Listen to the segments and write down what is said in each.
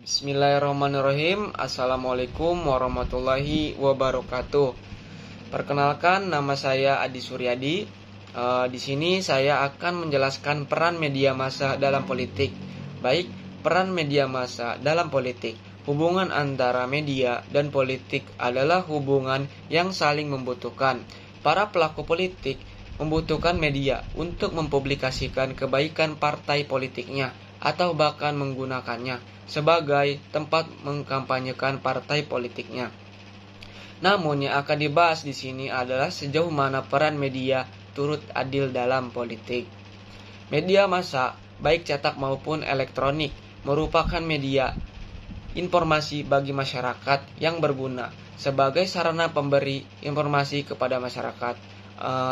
Bismillahirrahmanirrahim. Assalamualaikum warahmatullahi wabarakatuh. Perkenalkan, nama saya Adi Suryadi. Di sini saya akan menjelaskan peran media massa dalam politik. Baik, peran media massa dalam politik. Hubungan antara media dan politik adalah hubungan yang saling membutuhkan. Para pelaku politik membutuhkan media untuk mempublikasikan kebaikan partai politiknya atau bahkan menggunakannya sebagai tempat mengkampanyekan partai politiknya. Namun yang akan dibahas di sini adalah sejauh mana peran media turut adil dalam politik. Media massa, baik cetak maupun elektronik, merupakan media informasi bagi masyarakat yang berguna sebagai sarana pemberi informasi kepada masyarakat.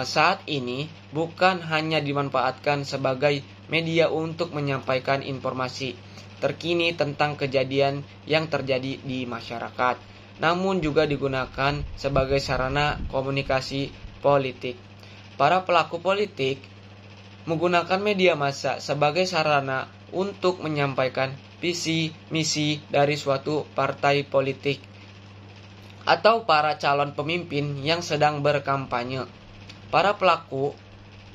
Saat ini bukan hanya dimanfaatkan sebagai media untuk menyampaikan informasi terkini tentang kejadian yang terjadi di masyarakat, namun juga digunakan sebagai sarana komunikasi politik. Para pelaku politik menggunakan media massa sebagai sarana untuk menyampaikan visi misi dari suatu partai politik atau para calon pemimpin yang sedang berkampanye. Para pelaku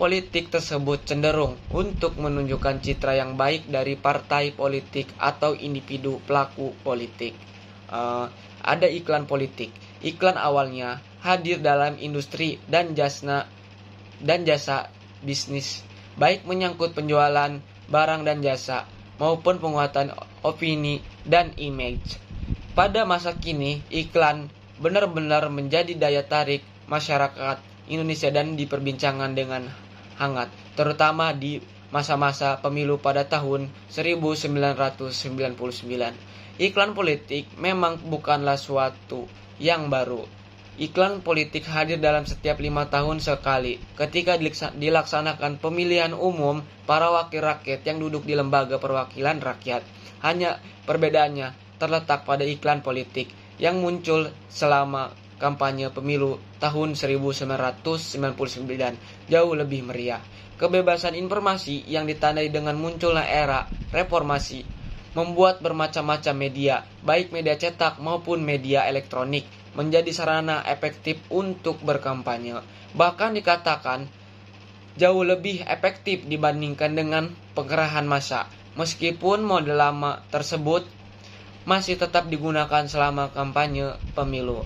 politik tersebut cenderung untuk menunjukkan citra yang baik dari partai politik atau individu pelaku politik. Ada iklan politik. Iklan awalnya hadir dalam industri dan jasa bisnis, baik menyangkut penjualan barang dan jasa maupun penguatan opini dan image. Pada masa kini, iklan benar-benar menjadi daya tarik masyarakat Indonesia dan diperbincangkan dengan hangat, terutama di masa-masa pemilu pada tahun 1999. Iklan politik memang bukanlah suatu yang baru. Iklan politik hadir dalam setiap 5 tahun sekali ketika dilaksanakan pemilihan umum para wakil rakyat yang duduk di lembaga perwakilan rakyat. Hanya perbedaannya terletak pada iklan politik yang muncul selama kampanye pemilu tahun 1999 jauh lebih meriah. Kebebasan informasi yang ditandai dengan munculnya era reformasi membuat bermacam-macam media, baik media cetak maupun media elektronik, menjadi sarana efektif untuk berkampanye. Bahkan dikatakan jauh lebih efektif dibandingkan dengan pengerahan massa. Meskipun model lama tersebut masih tetap digunakan selama kampanye pemilu.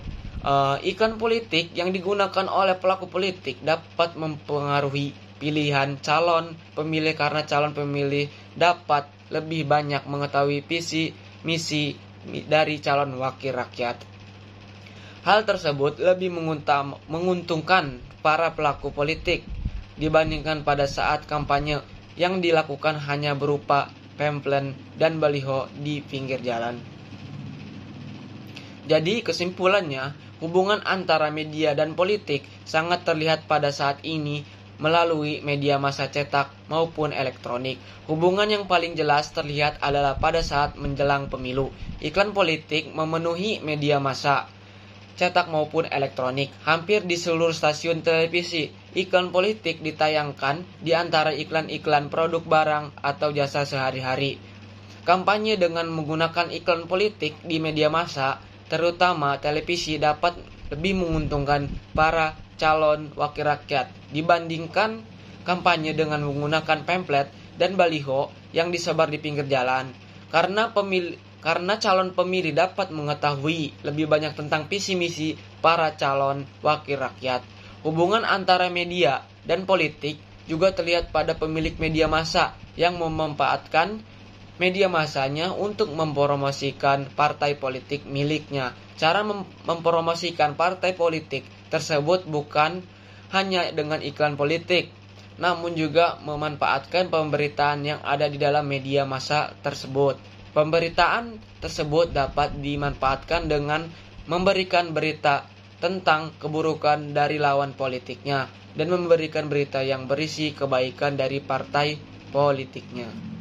Iklan politik yang digunakan oleh pelaku politik dapat mempengaruhi pilihan calon pemilih karena calon pemilih dapat lebih banyak mengetahui visi misi dari calon wakil rakyat. Hal tersebut lebih menguntungkan para pelaku politik dibandingkan pada saat kampanye yang dilakukan hanya berupa pamflet dan baliho di pinggir jalan. Jadi kesimpulannya, hubungan antara media dan politik sangat terlihat pada saat ini melalui media massa cetak maupun elektronik. Hubungan yang paling jelas terlihat adalah pada saat menjelang pemilu. Iklan politik memenuhi media massa cetak maupun elektronik. Hampir di seluruh stasiun televisi, iklan politik ditayangkan di antara iklan-iklan produk barang atau jasa sehari-hari. Kampanye dengan menggunakan iklan politik di media massa, terutama televisi, dapat lebih menguntungkan para calon wakil rakyat dibandingkan kampanye dengan menggunakan pamflet dan baliho yang disebar di pinggir jalan. Karena calon pemilih dapat mengetahui lebih banyak tentang visi misi para calon wakil rakyat. Hubungan antara media dan politik juga terlihat pada pemilik media massa yang memanfaatkan media massanya untuk mempromosikan partai politik miliknya. Cara mempromosikan partai politik tersebut bukan hanya dengan iklan politik, namun juga memanfaatkan pemberitaan yang ada di dalam media massa tersebut. Pemberitaan tersebut dapat dimanfaatkan dengan memberikan berita tentang keburukan dari lawan politiknya dan memberikan berita yang berisi kebaikan dari partai politiknya.